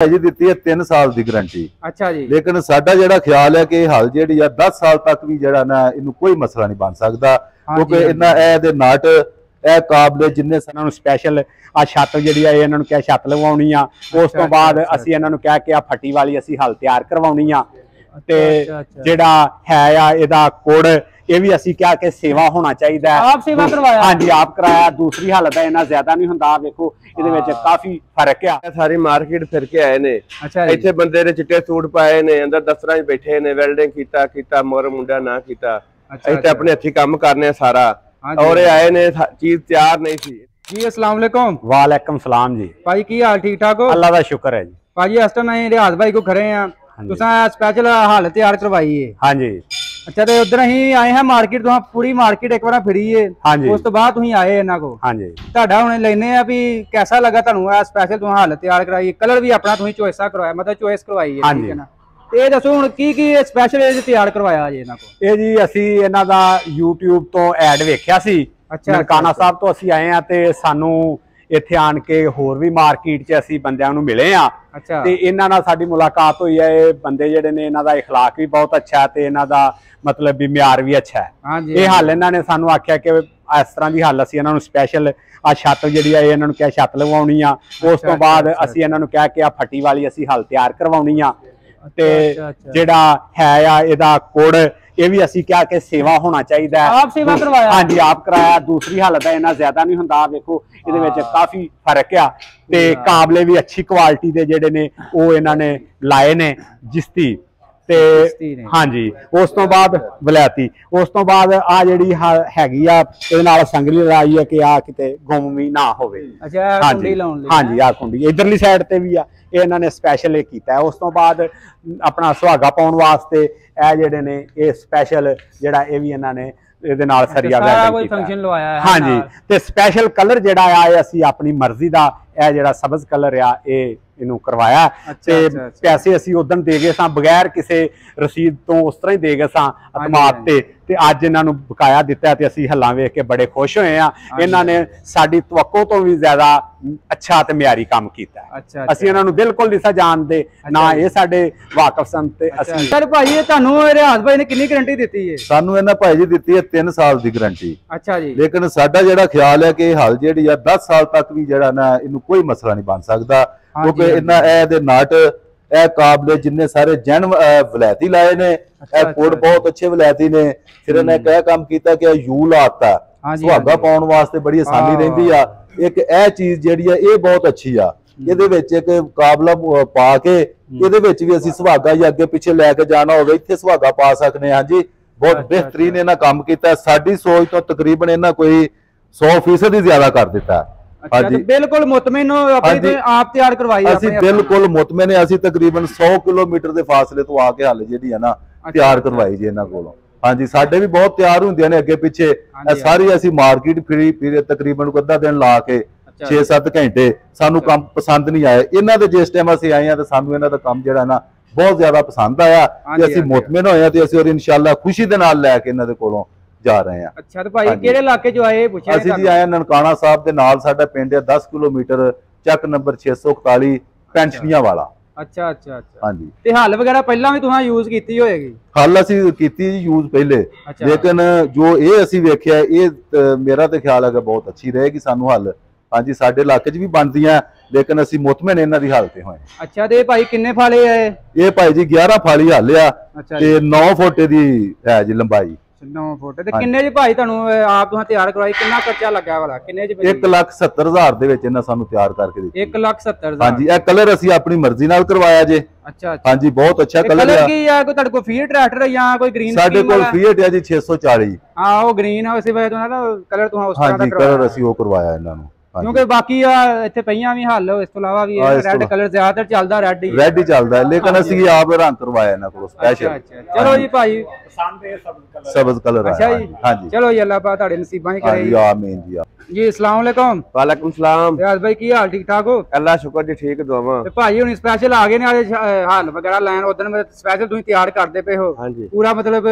जी दी है 3 साल की गारंटी। अच्छा जी। लेकिन साडा जिहड़ा ख्याल है कि हल जी 10 साल तक भी जिहड़ा ना इनू कोई मसला नहीं बन सकता, क्योंकि इन्ना ए नट ए काबले जिन्ने स्पैशल आ छत जिहड़ी है इन्हां नूं क्या छत लवाउणी आ। उस तो बाद असीं इन्हां नूं कह के आ फट्टी वाली असीं हल तैयार करवाउणी आ ते जिहड़ा है आ इहदा कोड ये भी असी क्या के सेवा होना चाहिए। आप सेवा करवाया? हाँ जी आप कराया। दूसरी हालत है इन्ना ज्यादा नहीं हुंदा। देखो इहदे विच काफी फर्क है। सारी मार्केट फिर के आए ने। अच्छा इत्थे बंदे ने चिट्टे सूट पाए ने, अंदर दफ्तरां च बैठे ने, वेल्डिंग कीता मोर मुंडा ना कीता। इत्थे अपने हत्थी काम करने सारा और आए ने चीज तैयार नहीं थी जी। अस्सलाम वालेकुम। वालेकुम सलाम जी। भाई की हाल ठीक ठाक हो? अल्लाह दा शुक्र है जी। भाजी इस टाइम रियाज भाई को खड़े हैं, तुसां स्पेशल हाल तैयार करवाई है? हाँ जी। अच्छा तो उधर ही आए हैं मार्केट तो पूरी मार्केट एक बार फिरी है। हाँ जी। उस तो बाद तुसीं आए इन्हां को। हाँ जी। तुहाडा हुण लेने आ भी कैसा लगा तुहानू? आ स्पेशल तुहां हाल तैयार कराई, कलर भी अपना तुसीं चॉइसा करवाया, मतलब चॉइस करवाई है। हाँ ठीक जी। है ना। ये दसो हुण की स्पेशल ये तैयार करवाया जी इन्हां को? ये जी असी इन्हां दा YouTube तो ऐड वेख्या सी। अच्छा ननकाना साहब तो असी आए हैं ते सानू इत्थे आन के होर भी मार्केट च असी बंदियां नूं मिले आ। अच्छा। ते इन्हां नाल साडी मुलाकात हुई है। ये बंदे जिहड़े ने इन्हां दा इखलाक भी बहुत अच्छा है ते इन्हां दा मतलब भी म्यार भी अच्छा है। हाँ जी। ये हल इन्हां ने सानू आख्या कि इस तरह की हल असी इन्हां नूं स्पैशल आ छत जिहड़ी है इन्हां नूं क्या छत लवाउणी आ। उस तो बाद असी इन्हां नूं कह के आ फट्टी वाली असी हल तैयार करवाउणी आ ते जिहड़ा है आ इहदा कोड ये भी असी क्या के सेवा होना चाहिए। आप सेवा करवाया? हाँ जी आप कराया। दूसरी हालत है इन्ना ज्यादा नहीं हुंदा। देखो इहदे विच काफी फर्क है ते काबले भी अच्छी क्वालिटी दे जिहड़े ने ओ इन्हां ने लाए ने जिस्ती ते हाँ जी। उस तो बाद वलैती उस तो बाद आ जिहड़ी हैगी आ इहदे नाल संगली लाई है कि आ किते गुम भी ना होवे। अच्छा हाँ कुंडी लाउण लई? हाँ जी आ कुंडी इधरली साइड ते भी आ। ये इन्हां ने स्पैशल ये कीता है। उस तो बाद अपना सुहागा पाउण वास्ते ए जिहड़े ने ये स्पैशल जिहड़ा ये भी इन्हां ने इहदे नाल सरिया वेल्डिंग कोई लवाया है। हाँ जी। ते स्पैशल कलर जिहड़ा आ असी अपनी मर्जी दा ए जिहड़ा सबज कलर आ ये इनू करवाया ते पैसे असी उदन दे गए सां बगैर किसी रसीद तो उस तरह ही दे गए सां अतमाद ते अज इन्हां नूं बकाया दिता ते असी हल्लां वेख के बड़े खुश होए आ। इन्हां ने साडी तवक्को तो भी ज्यादा अच्छा ते म्यारी काम कीता है। अच्छा। असी इन्हां नूं बिल्कुल नहीं सा जानदे ना ये साडे वाकफ सन ते असी। सर भाई ये तुहानू रियाज भाई ने कितनी गारंटी दी है? सानू इन्हां भाई जी दी है 3 साल की गारंटी। अच्छा जी। लेकिन साडा जिहड़ा ख्याल है कि हल जी 10 साल तक भी जिहड़ा ना इनू कोई मसला नहीं बन सकता, क्योंकि इन्ना ए दे नट ए काबले जिन्ने सारे जैन वलैती लाए ने। कोड बहुत अच्छे वलैती ने। फिर इन्हें क्या काम किया कि यू लाता सुहागा पाउण वास्ते बड़ी आसानी रहिंदी आ। एक ए चीज जिहड़ी है ये बहुत अच्छी आ। इहदे विच एक काबला पा के इहदे विच भी असीं सुहागा या अगे पिछे लैके जाना होवे इत्थे सुहागा पा सकने। हाँ जी बहुत बेहतरीन इन्हां काम कीता। साडी सोच तो तकरीबन इन्हां कोई 100% ही ज्यादा कर दिता। अच्छा तो बिल्कुल मुतमिन हो अपनी आप तैयार करवाई? असी बिल्कुल मुतमिन है। असी तकरीबन 100 किलोमीटर के फासले तो आके हल जी है ना तैयार करवाई जी इन्हां कोलों। हाँ जी साडे भी बहुत तैयार होंदियां ने अगे पिछे। सारी असी मार्केट फिरी तकरीबन अद्धा दिन ला के 6-7 घंटे सानू काम पसंद नहीं आया। इन्हां दे जिस टाइम असी आए हैं तो सानू इन्हां दा काम जिहड़ा ना बहुत ज्यादा पसंद आया ते असी मुतमिन होए ते असी और इंशाअल्लाह खुशी दे नाल लैके इन्हां दे कोलों जा रहे हैं। अच्छा तो भाई किहड़े इलाके जो आए पूछे? ਅਸੀਂ ਜੀ ਆਏ ਨਨਕਾਣਾ ਸਾਹਿਬ ਦੇ ਨਾਲ ਸਾਡਾ ਪਿੰਡ ਹੈ 10 ਕਿਲੋਮੀਟਰ ਚੱਕ ਨੰਬਰ 641 ਪੈਂਛਨੀਆਂ ਵਾਲਾ। अच्छा अच्छा अच्छा। हाँ जी। ਤੇ ਹੱਲ ਵਗੈਰਾ ਪਹਿਲਾਂ ਵੀ ਤੁਸੀਂ ਯੂਜ਼ ਕੀਤੀ ਹੋਏਗੀ? ਹੱਲ ਅਸੀਂ ਕੀਤੀ ਜੀ ਯੂਜ਼ ਪਹਿਲੇ, ਲੇਕਿਨ ਜੋ ਇਹ ਅਸੀਂ ਵੇਖਿਆ ਇਹ ਮੇਰਾ ਤੇ ਖਿਆਲ ਹੈਗਾ ਬਹੁਤ ਅੱਛੀ ਰਹੇਗੀ ਸਾਨੂੰ ਹੱਲ। हाँ जी ਸਾਡੇ ਇਲਾਕੇ 'ਚ ਵੀ ਬਣਦੀਆਂ ਲੇਕਿਨ ਅਸੀਂ ਮੁਤਮਿਨ ਇਹਨਾਂ ਦੀ ਹਾਲਤ ਤੇ ਹੋਏ। ਅੱਛਾ ਤੇ ਭਾਈ ਕਿੰਨੇ ਫਾਲੇ ਆ ਇਹ ਭਾਈ ਜੀ 11 ਫਾਲੀ ਹੱਲ ਆ ਤੇ 9 ਫੁੱਟ ਦੀ ਹੈ ਜੀ ਲੰਬਾਈ। 9 ਫੁੱਟ ਤੇ ਕਿੰਨੇ ਜੀ ਭਾਈ ਤੁਹਾਨੂੰ ਆਪ ਤੁਸੀਂ ਤਿਆਰ ਕਰਵਾਈ? ਕਿੰਨਾ ਖਰਚਾ ਲੱਗਾ ਵਾਲਾ? ਕਿੰਨੇ ਜੀ? 1,70,000 ਦੇ ਵਿੱਚ ਇਹਨਾਂ ਸਾਨੂੰ ਤਿਆਰ ਕਰਕੇ ਦਿੱਤੀ। 1,70,000? ਹਾਂਜੀ ਇਹ ਕਲਰ ਅਸੀਂ ਆਪਣੀ ਮਰਜ਼ੀ ਨਾਲ ਕਰਵਾਇਆ ਜੇ। ਅੱਛਾ ਹਾਂਜੀ ਬਹੁਤ ਅੱਛਾ ਕਲਰ ਹੈ। ਕੀ ਆ ਕੋਈ ਤੁਹਾਡੇ ਕੋਲ ਫੀਟ ਟਰੈਕਟਰ ਜਾਂ ਕੋਈ ਗ੍ਰੀਨ? ਸਾਡੇ ਕੋਲ ਫੀਟ ਹੈ ਜੀ 640। ਹਾਂ ਉਹ ਗ੍ਰੀਨ ਆ ਉਸੇ ਵਜ੍ਹਾ ਤੋਂ ਨਾ ਕਲਰ ਤੁਸੀਂ ਉਸ ਤਰ੍ਹਾਂ ਦਾ ਕਰਵਾਇਆ। ਕਲਰ ਅਸੀਂ ਉਹ ਕਰਵਾਇਆ ਇਹਨਾਂ ਨੂੰ ਕਿਉਂਕਿ ਬਾਕੀ ਆ ਇੱਥੇ ਪਈਆਂ ਵੀ ਹੱਲ ਇਸ ਤੋਂ ਇਲਾਵਾ ਵੀ ਰੈੱਡ ਕਲਰ ਜ਼ਿਆਦਾਤਰ ਚੱਲਦਾ, ਰੈੱਡ ਹੀ ਚੱਲਦਾ ਲੇਕਿਨ ਅਸੀਂ ਆਪ ਰੰਗ ਕਰਵਾਇਆ ਇਹਨਾਂ ਕੋਲ ਸਪੈਸ਼ਲ। ਚਲੋ ਜੀ ਭਾਈ ਸਬਜ਼ ਕਲਰ। ਅੱਛਾ ਜੀ ਹਾਂਜੀ ਚਲੋ ਜੀ ਅੱਲਾਹ ਪਾਕ ਤੁਹਾਡੇ ਨਸੀਬਾਂ ਹੀ ਕਰੇ। ਆਮੀਨ ਜੀ। ਜੀ अस्सलाम वालेकुम। वालेकुम सलाम। रियाज भाई की हाल ठीक ठाक हो? अल्लाह शुक्र जी ठीक दुआवां। ते भाई हुन स्पेशल आ गए ने हल वगैरह लैन उधर स्पेशल तुसीं तैयार करदे पे हो? हां जी। पूरा मतलब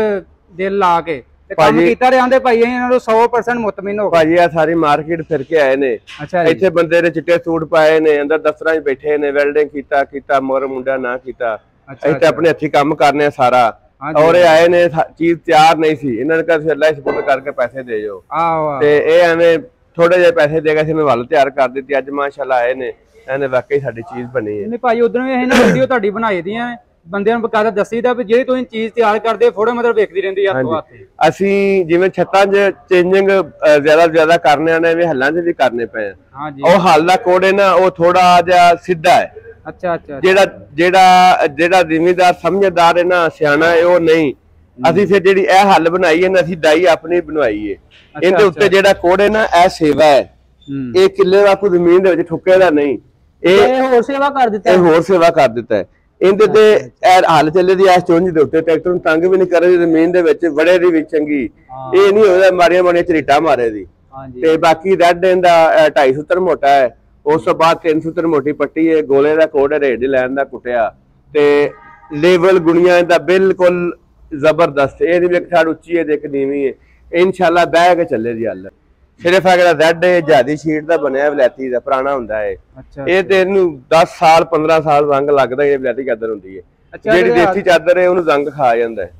दिल ला के ਤੇ ਕੰਮ ਕੀਤਾ ਰਿਆਂਦੇ ਭਾਈ ਇਹਨਾਂ ਨੂੰ 100% ਮੁਤਮਿਨ ਹੋ ਗਏ ਭਾਜੀ ਆ ਸਾਰੀ ਮਾਰਕੀਟ ਫਿਰ ਕੇ ਆਏ ਨੇ। ਅੱਛਾ ਜੀ। ਇੱਥੇ ਬੰਦੇ ਨੇ ਚਿੱਟੇ ਸੂਟ ਪਾਏ ਨੇ, ਅੰਦਰ ਦਫ਼ਤਰਾਂ 'ਚ ਬੈਠੇ ਨੇ, ਵੈਲਡਿੰਗ ਕੀਤਾ ਮੋਰ ਮੁੰਡਾ ਨਾ ਕੀਤਾ। ਇੱਥੇ ਆਪਣੇ ਹੱਥੀਂ ਕੰਮ ਕਰਨੇ ਸਾਰਾ। ਔਰ ਇਹ ਆਏ ਨੇ ਚੀਜ਼ ਤਿਆਰ ਨਹੀਂ ਸੀ, ਇਹਨਾਂ ਨੇ ਕਿਹਾ ਅੱਲਾ ਸਪੋਰਟ ਕਰਕੇ ਪੈਸੇ ਦੇ ਜਾਓ। ਤੇ ਇਹ ਐਵੇਂ ਥੋੜੇ ਜਿਹੇ ਪੈਸੇ ਦੇ ਕੇ ਅਸੀਂ ਵੱਲ ਤਿਆਰ ਕਰ ਦਿੱਤੀ। ਅੱਜ ਮਾਸ਼ਾਅੱਲਾ ਆਏ ਨੇ, ਇਹਨੇ ਵਾਕਈ ਸਾਡੀ ਚੀਜ਼ ਬਣੀ ਹੈ। ਨਹੀਂ ਭਾਈ ਉਧਰ ਵੀ ਅਸੀਂ ਨਾ ਵੀਡੀਓ ਤੁਹਾਡੀ ਬਣਾਈ ਦੀਆਂ ਬੰਦਿਆਂ ਨੂੰ ਬਕਾਇਦਾ ਦੱਸੀਦਾ ਵੀ ਜਿਹੜੀ ਤੁਸੀਂ ਚੀਜ਼ ਤਿਆਰ ਕਰਦੇ ਫੋਟੋ ਮਤਲਬ ਵੇਖਦੀ ਰਹਿੰਦੀ ਹੱਥੋਂ ਹੱਥ। ਅਸੀਂ ਜਿਵੇਂ ਛੱਤਾਂ 'ਚ ਚੇਂਜਿੰਗ ਜ਼ਿਆਦਾ ਕਰਨੇ ਨੇ, ਵੀ ਹੱਲਾਂ 'ਚ ਵੀ ਕਰਨੇ ਪਏ। ਉਹ ਹੱਲ ਦਾ ਕੋਡ ਹੈ ਨਾ, ਉਹ ਥੋੜਾ ਜਿਹਾ ਸਿੱਧਾ ਹੈ। ਅੱਛਾ। ਜਿਹੜਾ ਜ਼ਿਮੀਦਾਰ ਸਮਝਦਾਰ ਹੈ ਨਾ, ਸਿਆਣਾ ਹੈ, ਉਹ ਨਹੀਂ। ਅਸੀਂ ਫਿਰ ਜਿਹੜੀ ਇਹ ਹੱਲ ਬਣਾਈ ਹੈ ਨਾ, ਅਸੀਂ ਡਾਈ ਆਪਣੀ ਬਣਵਾਈ ਹੈ। ਇਹਦੇ ਉੱਤੇ ਜਿਹੜਾ ਕੋਡ ਹੈ ਨਾ, ਇਹ ਸੇਵਾ ਹੈ। ਇਹ ਕਿੱਲੇ ਵਾਕੂ ਜ਼ਮੀਨ ਦੇ ਵਿੱਚ ਠੁੱਕੇ ਦਾ ਨਹੀਂ, ਇਹ ਹੋਰ ਸੇਵਾ ਕਰ ਦਿੱਤਾ ਹੈ। ਇਹਦੇ ਤੇ ਹੱਲ ਚੱਲੇ ਦੀ ਇਸ ਚੋਂਝ ਦੇ ਉੱਤੇ ਟਰੈਕਟਰ ਨੂੰ ਤੰਗ ਵੀ ਨਹੀਂ ਕਰੇ, ਜ਼ਮੀਨ ਦੇ ਵਿੱਚ ਵੜੇ ਦੀ ਵੀ ਚੰਗੀ। ਇਹ ਨਹੀਂ ਹੋਇਆ ਮਾੜੀਆਂ ਝਰੀਟਾਂ ਮਾਰੇ ਦੀ। ਤੇ ਬਾਕੀ ਰੈਡ ਇਹਦਾ 2.5 ਸੂਤਰ ਮੋਟਾ ਹੈ। ਉਸ ਤੋਂ ਬਾਅਦ 3 ਸੂਤਰ ਮੋਟੀ ਪੱਟੀ ਹੈ। ਗੋਲੇ ਦਾ ਕੋਡ ਹੈ, ਰੇਡ ਲੈਣ ਦਾ ਕੁੱਟਿਆ ਤੇ ਲੇਵਲ ਗੁਣੀਆਂ ਇਹਦਾ ਬਿਲਕੁਲ ਜ਼ਬਰਦਸਤ। ਇਹ ਨਹੀਂ ਇੱਕ ਸਾਡ ਉੱਚੀ ਹੈ ਤੇ ਇੱਕ ਨੀਵੀਂ ਹੈ। ਇਨਸ਼ਾਅੱਲਾ ਬਹਿ ਕੇ ਚੱਲੇ ਦੀ ਹੱਲ। ਸਿਰਫ ਅਗਰ ਰੈਡ ਜਿਆਦੀ ਸ਼ੀਟ ਦਾ ਬਣਿਆ, ਵਲੈਤੀ ਦਾ ਪੁਰਾਣਾ ਹੁੰਦਾ ਹੈ। ਇਹ ਤੇ ਇਹਨੂੰ 10 ਸਾਲ 15 ਸਾਲ ਰੰਗ ਲੱਗਦਾ। ਇਹ ਵਲੈਤੀ ਚਾਦਰ ਹੁੰਦੀ ਹੈ। ਜਿਹੜੀ ਦੇਸੀ ਚਾਦਰ ਹੈ ਉਹਨੂੰ ਰੰਗ ਖਾ ਜਾਂਦਾ ਹੈ।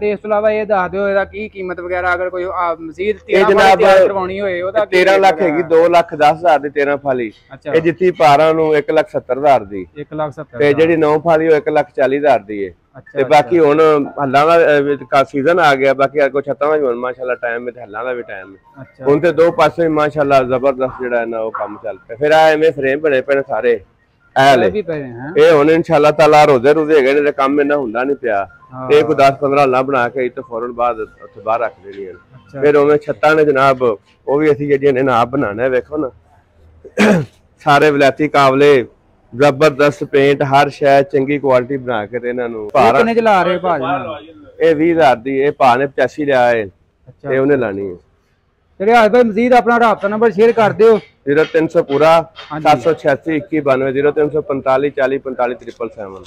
ਤੇ ਇਸ ਤੋਂ ਇਲਾਵਾ ਇਹ ਦੱਸ ਦਿਓ ਇਹਦਾ ਕੀ ਕੀਮਤ ਵਗੈਰਾ, ਅਗਰ ਕੋਈ ਮਜ਼ੀਦ ਤਿਆਰ ਕਰਵਾਉਣੀ ਹੋਏ ਉਹਦਾ 13 ਲੱਖ ਹੈਗੀ, 2,10,000 ਦੀ 13 ਫਾਲੀ। ਇਹ ਜਿੱਤੀ 12 ਨੂੰ 1,70,000 ਦੀ, 1,70,000 ਤੇ ਜਿਹੜੀ 9 ਫਾਲੀ ਉਹ 1,40,000 ਦੀ ਹੈ। ਤੇ ਬਾਕੀ ਹੁਣ ਹੱਲਾਂ ਦਾ ਸੀਜ਼ਨ ਆ ਗਿਆ। ਬਾਕੀ ਅੱਗੋਂ ਛੱਤਾਂ ਦਾ ਮਾਸ਼ਾਅੱਲਾ ਟਾਈਮ ਹੈ ਤੇ ਹੱਲਾਂ ਦਾ ਵੀ ਟਾਈਮ ਹੈ। ਹੁਣ ਤੇ ਦੋ ਪਾਸੇ ਮਾਸ਼ਾਅੱਲਾ ਜ਼ਬਰਦਸਤ ਜਿਹੜਾ ਹੈ ਨਾ ਉਹ ਕੰਮ ਚੱਲ ਪਿਆ। ਫਿਰ ਐਵੇਂ ਫਰੇਮ ਬਣੇ ਪਏ ਨੇ ਸਾਰੇ। ਇਹ ਹੁਣ ਇਨਸ਼ਾਅੱਲਾ ਤਾਲਾ ਰੋਜ਼ੇ ਹੈਗੇ ਨੇ, ਕੰਮ ਇੰਨਾ ਹੁੰਦਾ ਨਹੀਂ ਪਿਆ। ਇਹ ਕੋਈ 10-15 ਹੱਲਾਂ ਬਣਾ ਕੇ ਇੱਥੇ ਫੌਰਨ ਬਾਅਦ ਉੱਥੇ ਬਾਹਰ ਰੱਖ ਦੇਣੀਆਂ। ਫਿਰ ਉਵੇਂ ਛੱਤਾਂ ਨੇ ਜਨਾਬ, ਉਹ ਵੀ ਅਸੀਂ ਜਿਹੜੀਆਂ ਨੇ ਆਪ ਬਣਾਉਣਾ। ਵੇਖੋ ਨਾ ਸਾਰੇ ਵਲੈਤੀ ਕਾਬਲੇ ਜ਼ਬਰਦਸਤ ਪੇਂਟ, ਹਰ ਸ਼ੈ ਚੰਗੀ ਕੁਆਲਿਟੀ ਬਣਾ ਕੇ ਤੇ ਇਹਨਾਂ ਨੂੰ। ਕਿੰਨੇ ਚ ਲਾ ਰਹੇ ਭਾਜੀ? ਇਹ 20,000 ਦੀ। ਇਹ ਭਾ ਨੇ 85 ਲਿਆ ਹੈ ਤੇ ਉਹਨੇ ਲਾਣੀ ਹੈ। ਰਿਆਜ਼ ਭਾਈ ਮਜ਼ੀਦ ਆਪਣਾ ਰਾਬਤਾ ਨੰਬਰ ਸ਼ੇਅਰ ਕਰ ਦਿਓ। 0300 ਪੂਰਾ 786 2192 0345 40 45 777।